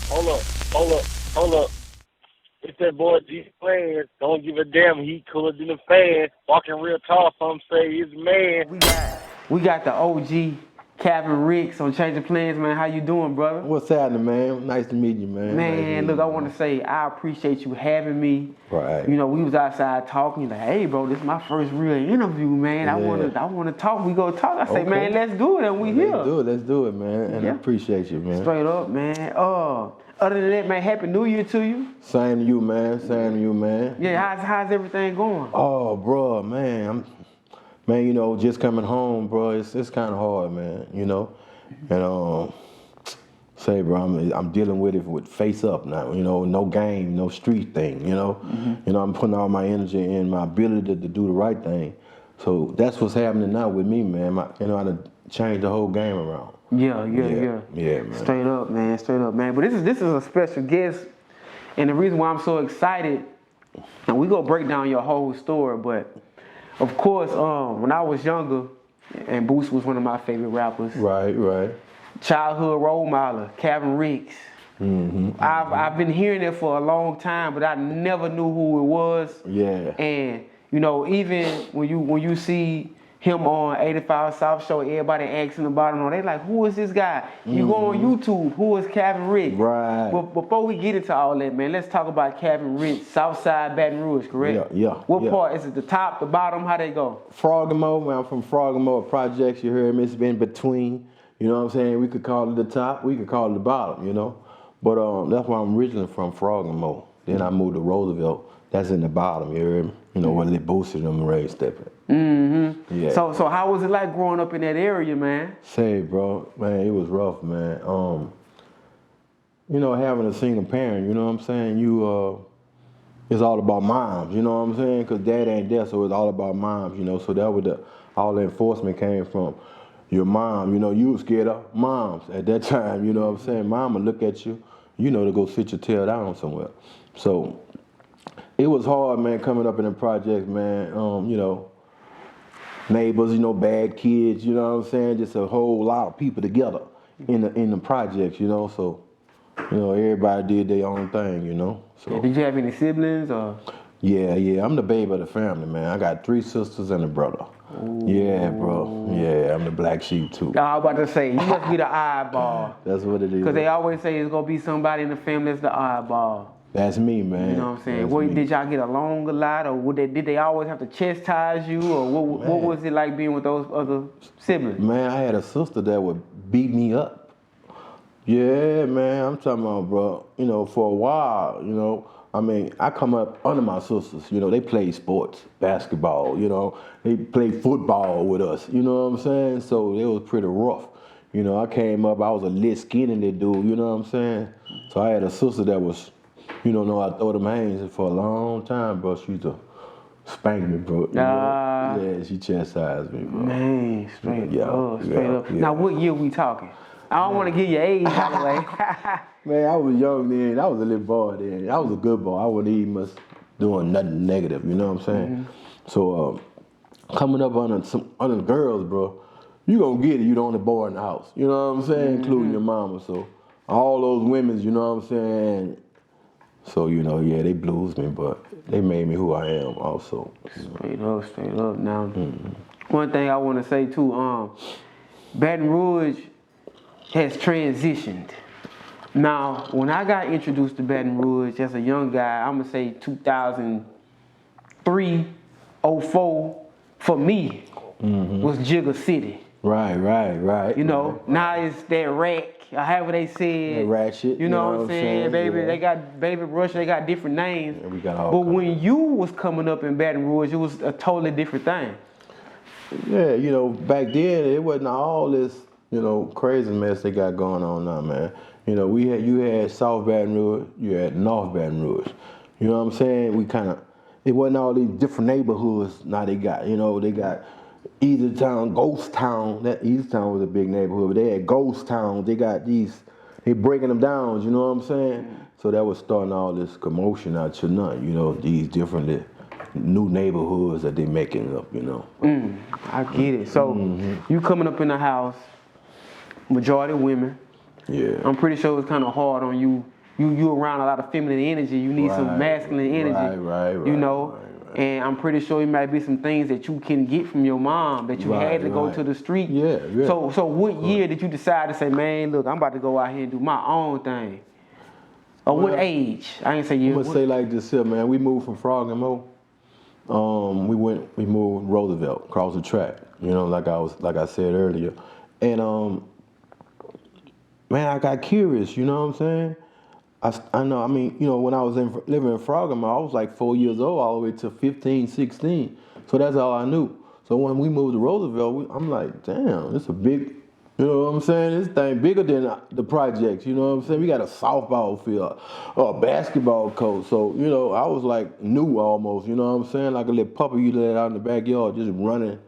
Hold up, hold up, hold up. It's that boy G Plans. Don't give a damn. He cooler than a fan. Walking real tall. Some say he's a man. We got the OG Calvin Ricks on Changeofplanz, man. How you doing, brother? What's happening, man? Nice to meet you, man. Man, look, I want to say I appreciate you having me. Right. You know, we was outside talking. You're like, hey, bro, this is my first real interview, man. I wanna talk. We go talk. I say, okay, man, let's do it, and we here. Let's do it, man. And I appreciate you, man. Straight up, man. Other than that, man, Happy New Year to you. Same to you, man. Same to you, man. Yeah, how's everything going? Oh, bro, man. Man, you know, just coming home, bro. It's kind of hard, man. You know, and say, bro, I'm dealing with it with face up now. You know, no game, no street thing. You know, you know, I'm putting all my energy in my ability to do the right thing. So that's what's happening now with me, man. You know, I done changed the whole game around. Yeah, man. Straight up, man. But this is a special guest, and the reason why I'm so excited, and we gonna break down your whole story. But of course, when I was younger, and Boosie was one of my favorite rappers. Right. Childhood role model, Calvin Ricks. I've been hearing it for a long time, but I never knew who it was. Yeah. And you know, even when you see him on 85 South Show, everybody asking about him. They like, who is this guy? You go on YouTube, who is Calvin Ricks? Right. But before we get into all that, man, let's talk about Calvin Ricks, Southside Baton Rouge, correct? Yeah. What part? Is it the top, the bottom? How they go? Frogamo, man, I'm from Frogamo Projects. You heard me, it's been between. You know what I'm saying? We could call it the top, we could call it the bottom, you know? But that's where I'm originally from, Frogamo. Then I moved to Roosevelt. That's in the bottom, you heard me? You know, where Lil Boosie them raised up at. Yeah. So how was it like growing up in that area, man? Say, bro, man, it was rough, man. You know, having a single parent, you know what I'm saying? It's all about moms, you know what I'm saying? Because dad ain't there, so it's all about moms, you know? So that was all the enforcement came from your mom. You know, you was scared of moms at that time, you know what I'm saying? Mama look at you, you know, to go sit your tail down somewhere. So it was hard, man, coming up in the projects, man. You know, neighbors, you know, bad kids, you know what I'm saying? Just a whole lot of people together in the projects, you know. So, you know, everybody did their own thing, you know. So Yeah, did you have any siblings or? Yeah. I'm the baby of the family, man. I got 3 sisters and a brother. Ooh. Yeah, bro. Yeah, I'm the black sheep too. I was about to say, you must be the oddball. That's what it is. Because they always say it's gonna be somebody in the family that's the oddball. That's me, man. You know what I'm saying? Did y'all get along a lot, or did they always have to chastise you, or what was it like being with those other siblings? Man, I had a sister that would beat me up. Yeah, man, I'm talking about, bro. You know, for a while, you know, I mean, I come up under my sisters. You know, they played sports, basketball. You know, they played football with us. You know what I'm saying? So it was pretty rough. You know, I came up, I was a lit skinny dude. You know what I'm saying? So I had a sister that was, you know, I throw them hands for a long time, bro. She used to spank me, bro. Yeah, she chastised me, bro. Man, straight up. Yeah. Now, what year we talking? I don't want to give you age, by the way. Man, I was young then. I was a little boy then. I was a good boy. I wasn't even much doing nothing negative, you know what I'm saying? So, coming up under the girls, bro, you gonna get it. You the only boy in the house. You know what I'm saying? Including your mama. So, all those women's, you know what I'm saying? So, you know, yeah, they blues me, but they made me who I am also. Straight up. Now, one thing I want to say too, Baton Rouge has transitioned. Now, when I got introduced to Baton Rouge as a young guy, I'm gonna say 2003, 04, for me, was Jigger City. Right. You know, now it's that rack, or however they said. That ratchet. You know what I'm saying? Baby, they got Baby Rush, they got different names. Yeah, we got all but kinds. when you was coming up in Baton Rouge, it was a totally different thing. Yeah, you know, back then, it wasn't all this, you know, crazy mess they got going on now, man. You know, you had South Baton Rouge, you had North Baton Rouge. You know what I'm saying? It wasn't all these different neighborhoods now they got. You know, they got Easy Town, Ghost Town. That Easy Town was a big neighborhood, but they had Ghost Town. They got they breaking them down, you know what I'm saying? So that was starting all this commotion out to none, you know, these different new neighborhoods that they making up, you know. I get it. So you coming up in the house, majority women. Yeah. I'm pretty sure it's kind of hard on you you around a lot of feminine energy. You need some masculine energy. Right. You know. And I'm pretty sure it might be some things that you can get from your mom that you had to go to the street. Yeah. So what year did you decide to say, man, look, I'm about to go out here and do my own thing? Or what age? I ain't say year. I'm gonna say like this here, man. We moved from Frog and Mo. We moved Roosevelt across the track. You know, like I said earlier, and man, I got curious. You know what I'm saying? I know. I mean, you know, when I was living in Froggermore, I was like 4 years old all the way to 15, 16. So that's all I knew. So when we moved to Roosevelt, I'm like, damn, it's a big, you know what I'm saying? This thing bigger than the projects, you know what I'm saying? We got a softball field, a basketball court. So, you know, I was like new almost, you know what I'm saying? Like a little puppy you let out in the backyard just running.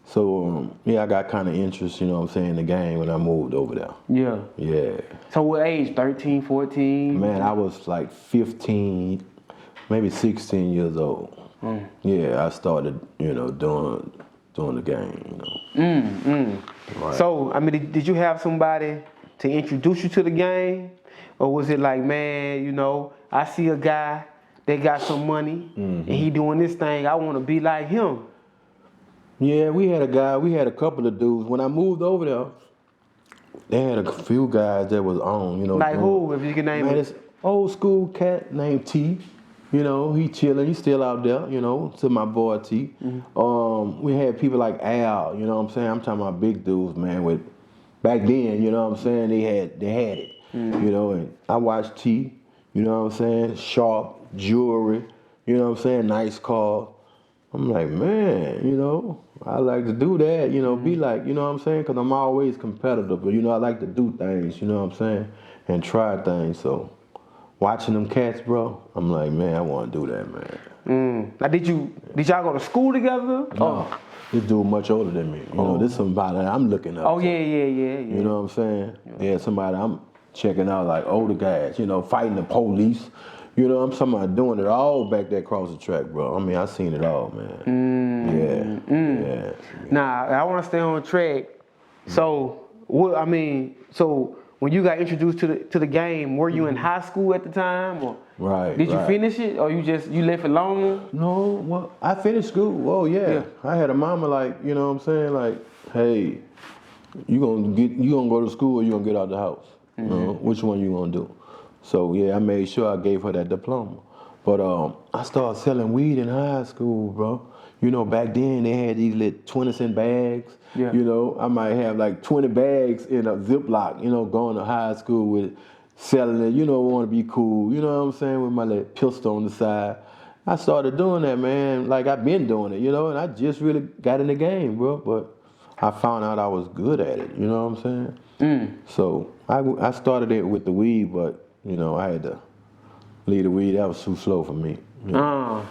So, yeah, I got kind of interest, you know what I'm saying, in the game when I moved over there. Yeah. Yeah. So what age? 13, 14? Man, I was like 15, maybe 16 years old. Yeah, I started, you know, doing the game, you know. Right. So, I mean, did you have somebody to introduce you to the game? Or was it like, man, you know, I see a guy that got some money and he doing this thing, I want to be like him? Yeah, we had a couple of dudes. When I moved over there, they had a few guys that was on, you know. Like who, if you can name man, it? this old school cat named T. You know, he chilling, he's still out there, you know, to my boy T. We had people like Al, you know what I'm saying? I'm talking about big dudes, man, back then, you know what I'm saying, they had it. You know, and I watched T, you know what I'm saying, sharp, jewelry, you know what I'm saying, nice car. I'm like, man, you know, I like to do that, you know, be like, you know what I'm saying? Because I'm always competitive, but, you know, I like to do things, you know what I'm saying? And try things, so watching them cats, bro, I'm like, man, I want to do that, man. Now, did y'all go to school together? No, this dude much older than me. You know, this somebody I'm looking up to. Yeah. You know what I'm saying? Yeah, somebody I'm checking out, like older guys, you know, fighting the police. You know, I'm talking about doing it all back there across the track, bro. I mean, I seen it all, man. Yeah. Nah, I want to stay on track. So, so when you got introduced to the game, were you in high school at the time, or did you finish it, or you left it alone? No, well, I finished school. Oh yeah. I had a mama like, you know what I'm saying, like, hey, you gonna go to school or you gonna get out the house? You know, which one you gonna do? So yeah, I made sure I gave her that diploma. But I started selling weed in high school, bro. You know, back then they had these little 20-cent bags. Yeah. You know, I might have like 20 bags in a Ziploc, you know, going to high school with it, selling it, you know, want to be cool, you know what I'm saying, with my little pistol on the side. I started doing that, man, like I've been doing it, you know, and I just really got in the game, bro. But I found out I was good at it, you know what I'm saying? So I started it with the weed, but, you know, I had to leave the weed. That was too slow for me. You know?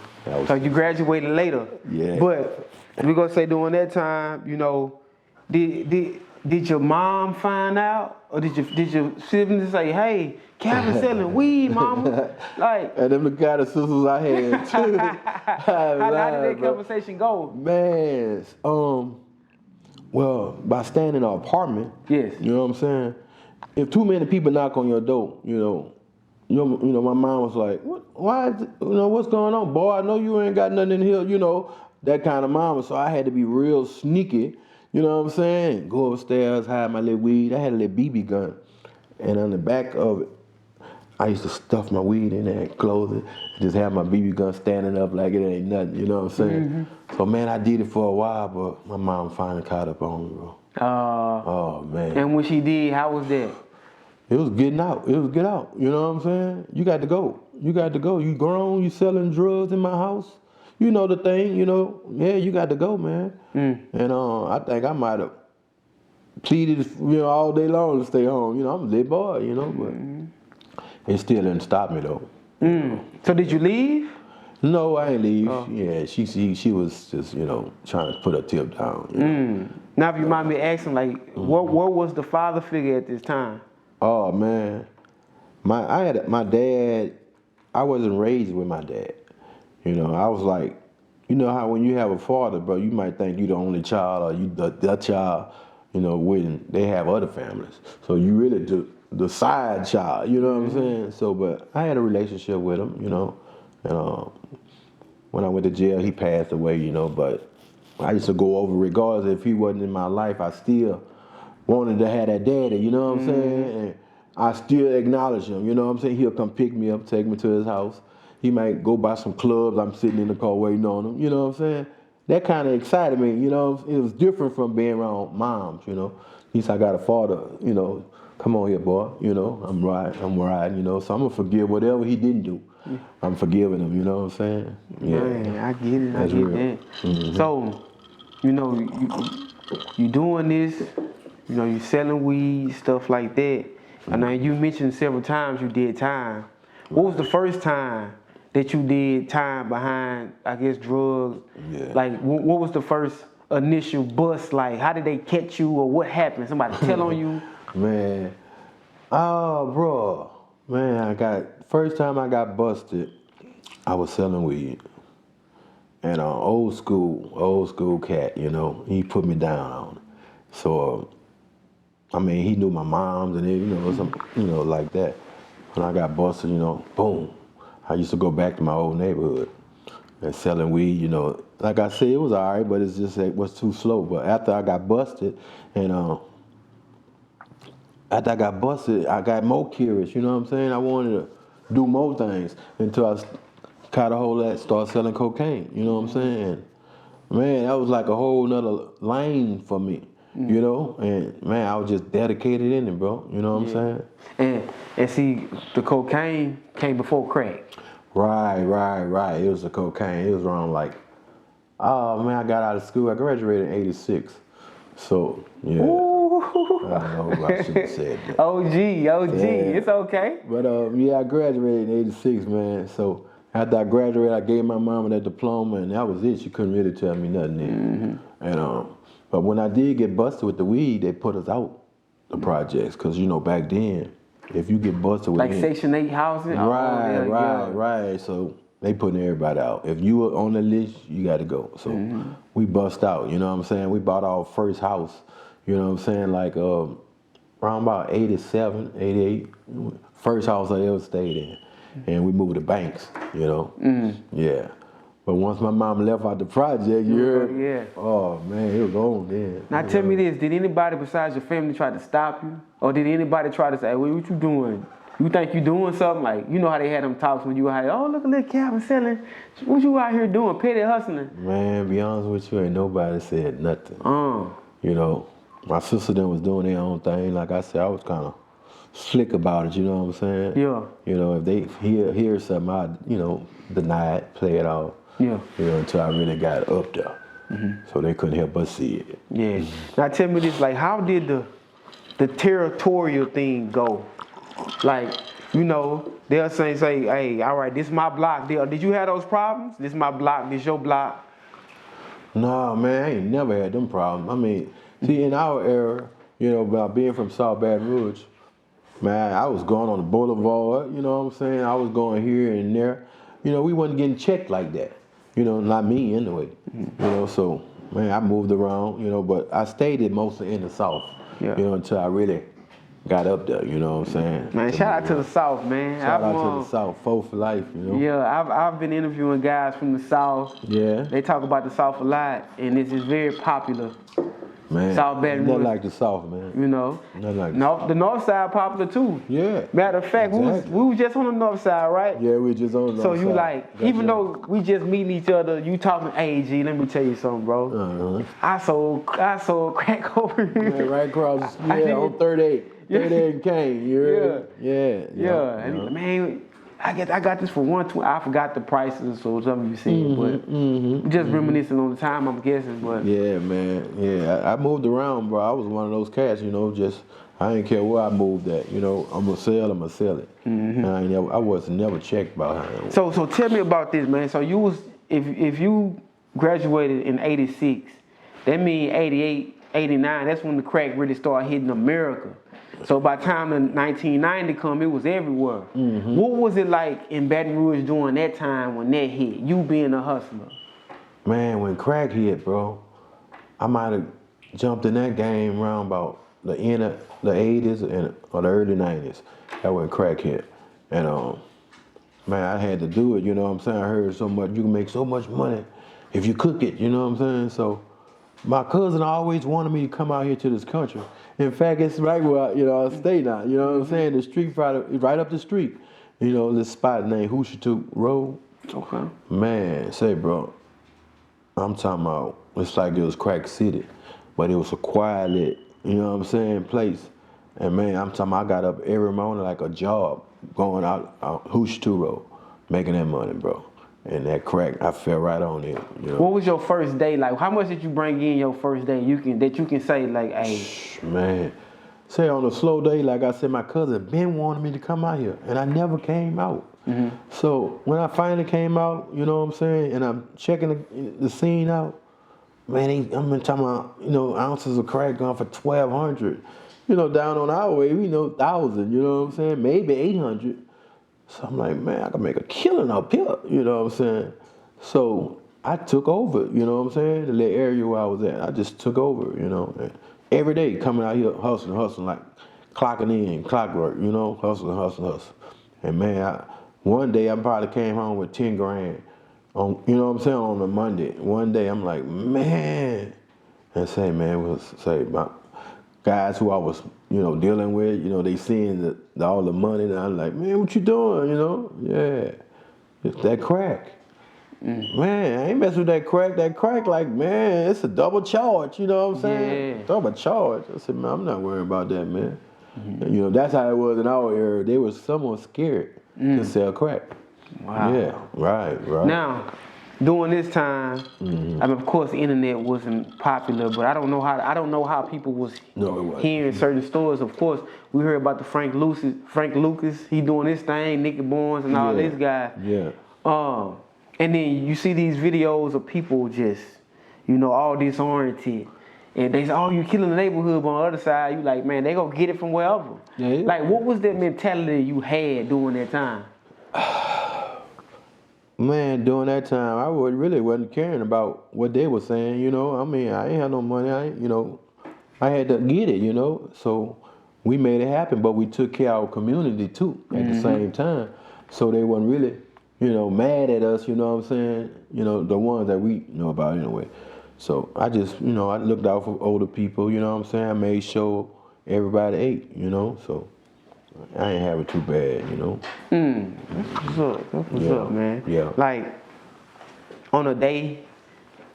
So you graduated later. Yeah. But we're gonna say during that time, you know, did your mom find out, or did your siblings say, "Hey, Calvin's selling weed, mama"? Like, and them the kind of sisters I had too. how did that conversation go? Man, well, by staying in an apartment. Yes. You know what I'm saying? If too many people knock on your door, you know, my mom was like, "What? Why? You know, what's going on, boy? I know you ain't got nothing in here." You know, that kind of mama. So I had to be real sneaky. You know what I'm saying? Go upstairs, hide my little weed. I had a little BB gun, and on the back of it, I used to stuff my weed in there and close it. Just have my BB gun standing up like it ain't nothing. You know what I'm saying? So man, I did it for a while, but my mom finally caught up on me, bro. Oh man. And when she did, how was that? It was getting out. It was get out. You know what I'm saying? You got to go. You got to go. You grown. You selling drugs in my house. You know the thing. You know. Yeah, you got to go, man. And I think I might have pleaded, you know, all day long to stay home. You know, I'm a little boy. You know, but it still didn't stop me though. So did you leave? No, I ain't leave. Yeah, she was just, you know, trying to put her tip down. You know? Now, if you mind me asking, like, where was the father figure at this time? Oh man, my dad. I wasn't raised with my dad. You know, I was like, you know how when you have a father, bro, you might think you the only child or you the child. You know, when they have other families, so you really the side child, you know what I'm saying? So, but I had a relationship with him, you know, and when I went to jail, he passed away, you know, but I used to go over regardless if he wasn't in my life, I still wanted to have that daddy, you know what I'm saying? And I still acknowledge him, you know what I'm saying? He'll come pick me up, take me to his house. He might go by some clubs, I'm sitting in the car waiting on him, you know what I'm saying? That kind of excited me, you know, it was different from being around moms, you know. At least I got a father, you know, come on here, boy, you know, I'm riding, you know, so I'm gonna forgive whatever he didn't do. I'm forgiving him, you know what I'm saying? Yeah. Man, I get it, That's I get real. that. So, you know, you doing this, you know, you selling weed, stuff like that. I know you mentioned several times you did time. What was the first time that you did time behind, I guess, drugs? Yeah. Like, what was the first initial bust? Like, how did they catch you, or what happened? Somebody tell on you? Man, oh, bro, man, first time I got busted, I was selling weed. And old school cat, you know, he put me down on it. So, I mean, he knew my mom's and, you know, some, you know, like that. When I got busted, you know, boom. I used to go back to my old neighborhood and selling weed, you know. Like I said, it was all right, but it's just, it was too slow. But after I got busted, and I got more curious, you know what I'm saying? I wanted to do more things until I caught a hold of that, started selling cocaine, you know what I'm saying? Man, that was like a whole nother lane for me, you know? And man, I was just dedicated in it, bro, you know what I'm saying? And see, the cocaine came before crack. Right. It was the cocaine. It was around like, oh man, I got out of school. I graduated in '86. So, yeah. Ooh. I don't know, I shouldn't have said that. OG, Yeah. it's okay. But yeah, I graduated in '86, man. So after I graduated, I gave my mama that diploma, and that was it. She couldn't really tell me nothing then. And but when I did get busted with the weed, they put us out the projects, cause you know back then, if you get busted with Like Section 8 housing? Right. So they putting everybody out. If you were on the list, you got to go. So we bust out. You know what I'm saying? We bought our first house. You know what I'm saying? Like around about 87, 88. First house I ever stayed in. And we moved to Banks, you know? Yeah. But once my mom left out the project, you heard? Yeah. Oh, man, it was on then. Now tell me this, did anybody besides your family try to stop you? Or did anybody try to say, hey, what you doing? You think you doing something? Like, you know how they had them talks when you were out here, oh, look at little Calvin selling. What you out here doing? Petty hustling? Man, be honest with you, ain't nobody said nothing. You know, my sister then was doing their own thing. Like I said, I was kind of slick about it, you know what I'm saying? Yeah. You know, if they hear something, I'd, you know, deny it, play it off. Yeah. You know, until I really got up there. So they couldn't help but see it. Yeah. Now tell me this, like, how did the territorial thing go? Like, you know, they'll say, hey, all right, this is my block. Did you have those problems? This is my block, this your block? Nah, man, I ain't never had them problems. I mean, see, in our era, you know, about being from South Baton Rouge, man, I was going on the boulevard, you know what I'm saying? I was going here and there. You know, we wasn't getting checked like that. You know, not me anyway. You know, so, man, I moved around, you know, but I stayed mostly in the South, you know, until I really got up there, you know what I'm saying? Man, shout out to the South, man. Shout out to the South, foe for life, you know? Yeah, I've been interviewing guys from the South. Yeah. They talk about the South a lot, and it's just very popular. Man, South Baton Rouge. nothing like the South, man. You know? Nothing like the North Side popular too. Yeah. Matter of fact, exactly. we was just on the North Side, right? Yeah, we just on the North So side. you like, even though we just meeting each other, you talking, hey G, let me tell you something, bro. I sold crack over here. Man, right across, on 38. 38 and Kane, you heard? Yeah. And man, I got this for $120. I forgot the prices, so something you said, but just reminiscing on the time, I'm guessing. But yeah, man, yeah. I moved around, bro. I was one of those cats, you know. Just I didn't care where I moved at, you know. I'm gonna sell it. And I was never checked by her. So tell me about this, man. So you was if you graduated in '86, that means '88, '89. That's when the crack really started hitting America. So by the time the 1990 come, it was everywhere. What was it like in Baton Rouge during that time when that hit, you being a hustler? Man, when crack hit, bro, I might have jumped in that game around about the end of the 80s or the early 90s. That when crack hit. And man, I had to do it, you know what I'm saying? I heard so much, you can make so much money if you cook it, you know what I'm saying? So my cousin always wanted me to come out here to this country. In fact, it's right where I stay now, you know what I'm saying? The street right up the street. You know, this spot named Hooshatuk Road. Okay. Man, say bro, I'm talking about, it's like it was Crack City, but it was a quiet, you know what I'm saying, place. And man, I'm talking about, I got up every morning like a job, going out Hooshatuk Road, making that money, bro. And that crack, I fell right on it. You know? What was your first day like? How much did you bring in your first day? That you can say like, hey. Man, say on a slow day, like I said, my cousin been wanting me to come out here, and I never came out. Mm-hmm. So when I finally came out, you know what I'm saying, and I'm checking the scene out, man, I'm talking about, ounces of crack going for $1,200. Down on our way, 1,000, you know what I'm saying, maybe 800. So I'm like, man, I can make a killing up here, you know what I'm saying? So I took over, you know what I'm saying? The little area where I was at, I just took over, and every day coming out here hustling, like clocking in, clockwork, hustling. And man, one day I probably came home with 10 grand on, you know what I'm saying, on a Monday. One day I'm like, man, and say, man, my guys who I was, dealing with, they seeing all the money, and I'm like, man, what you doing, Yeah, it's that crack. Man, I ain't messing with that crack. That crack, like, man, it's a double charge, you know what I'm saying? Yeah. Double charge. I said, man, I'm not worried about that, man. Mm-hmm. And, that's how it was in our area. They was somewhat scared to sell crack. Wow. Yeah, right. Now, during this time, I mean, of course, the internet wasn't popular, but I don't know how people was hearing certain stories. Of course, we heard about the Frank Lucas, he doing this thing, Nicky Barnes and all these guys. Yeah. And then you see these videos of people just, all disoriented. And they say, oh, you killing the neighborhood, but on the other side, you like, man, they gonna get it from wherever. Yeah. Like, what was that mentality you had during that time? Man, during that time, I really wasn't caring about what they were saying, I mean, I ain't had no money. I had to get it, So we made it happen, but we took care of our community, too, at the same time. So they wasn't really, mad at us, you know what I'm saying? The ones that we know about anyway. So I just, I looked out for older people, you know what I'm saying? I made sure everybody ate, So I ain't have it too bad, That's what's up, man. Yeah. Like, on a day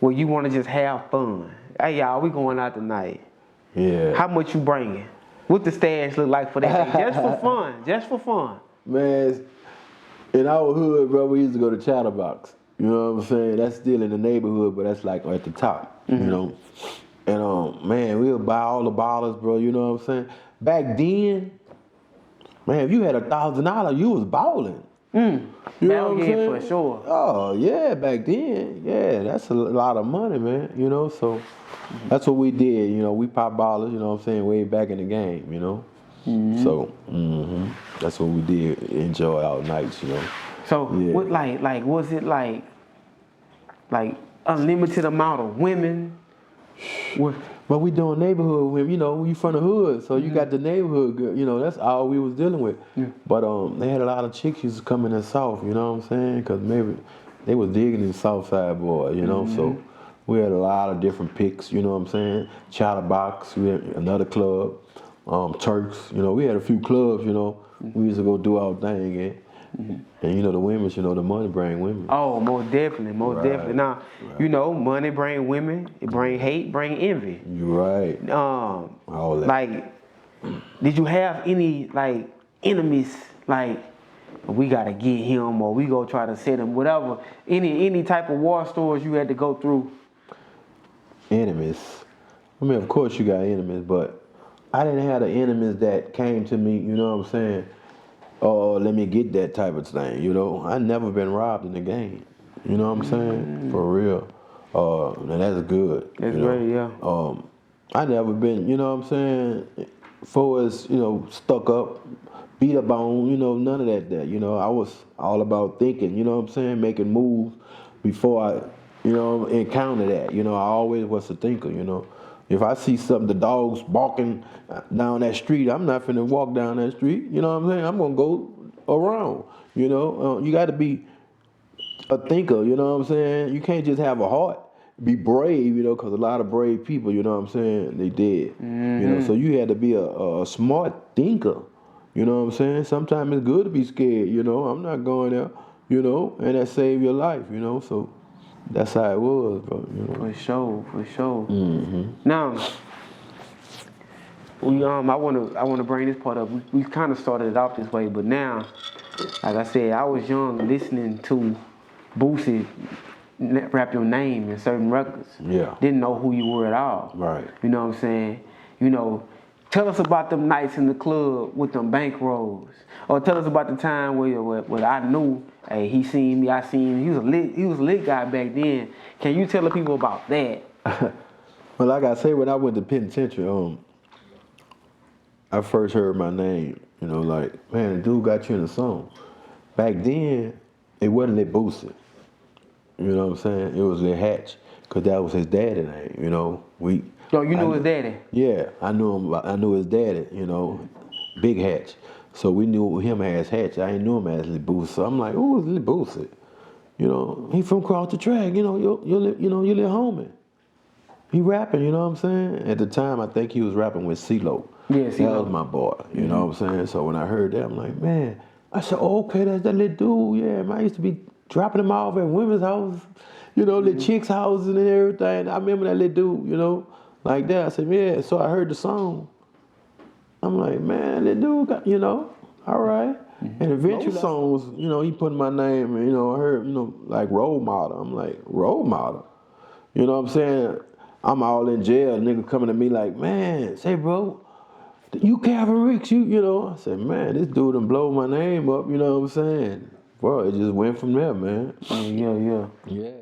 where you want to just have fun. Hey, y'all, we going out tonight. Yeah. How much you bringing? What the stash look like for that day? Just for fun. Man, in our hood, bro, we used to go to Chatterbox. You know what I'm saying? That's still in the neighborhood, but that's like at the top, And man, we'll buy all the bottles, bro. You know what I'm saying? Back then, man, if you had $1,000, you was balling. You know what I'm saying? For sure. Oh yeah, back then, that's a lot of money, man. So that's what we did. We pop bottles. You know what I'm saying? Way back in the game. So that's what we did. Enjoy our nights. So what like was it like unlimited amount of women? But we doing neighborhood women, you from the hood, so you got the neighborhood girl, that's all we was dealing with. Yeah. But they had a lot of chicks used to come in the South, you know what I'm saying? Because maybe they was digging in Southside boys, so we had a lot of different picks, you know what I'm saying? Chatterbox, we had another club, Turks, we had a few clubs, we used to go do our thing, and the women, the money bring women. Oh, most definitely. Now, money bring women, it bring hate, bring envy. You're right. All that. Like, did you have any enemies? Like, we gotta get him, or we go try to set him, whatever. Any type of war stories you had to go through? Enemies. I mean, of course you got enemies, but I didn't have the enemies that came to me. You know what I'm saying? Oh, let me get that type of thing, I never been robbed in the game. You know what I'm saying? For real. And that's good. That's great, yeah. I never been, you know what I'm saying, for as, stuck up, beat up on, none of that. I was all about thinking, you know what I'm saying, making moves before I, encounter that. I always was a thinker, If I see something, the dogs barking down that street, I'm not finna walk down that street. You know what I'm saying? I'm gonna go around. You know, you got to be a thinker. You know what I'm saying? You can't just have a heart. Be brave. You know, because a lot of brave people, you know what I'm saying, they dead. You know, so you had to be a smart thinker. You know what I'm saying? Sometimes it's good to be scared. You know, I'm not going there. You know, and that saved your life. You know, so. That's how it was, bro. You know? For sure. Now, I wanna bring this part up. We kind of started it off this way, but now, like I said, I was young listening to Boosie rap your name in certain records. Yeah. Didn't know who you were at all. Right. You know what I'm saying? You know, tell us about them nights in the club with them bankrolls. Or tell us about the time where I knew, hey, he seen me, I seen him. He was a lit guy back then. Can you tell the people about that? Well, like I say, when I went to penitentiary, I first heard my name. You know, like, man, the dude got you in a song. Back then, it wasn't Lil Boosie. You know what I'm saying? It was Lil Hatch, because that was his daddy name. You know, Yo, you knew his daddy? Yeah, I knew him. I knew his daddy. You know, Big Hatch. So we knew him as Hatch. I ain't knew him as Lil Boosie. So I'm like, who is Lil Boosie? You know, he from across the track. You know, your little homie. He rapping. You know what I'm saying? At the time, I think he was rapping with CeeLo. Yeah, CeeLo. That was my boy. You know what I'm saying? So when I heard that, I'm like, man. I said, oh, okay, that's that little dude. Yeah, man, I used to be dropping him off at women's houses. You know, little chicks' houses and everything. I remember that little dude. You know, like that. I said, yeah. So I heard the song. I'm like, man, that dude got, you know, all right. And eventually songs, you know, he put my name, and, you know, I heard, you know, like role model. I'm like, role model? You know what I'm saying? I'm all in jail. Nigga coming to me like, man, say, bro, you Calvin Ricks, you know. I said, man, this dude done blow my name up, you know what I'm saying? Bro, it just went from there, man. Yeah. Yeah.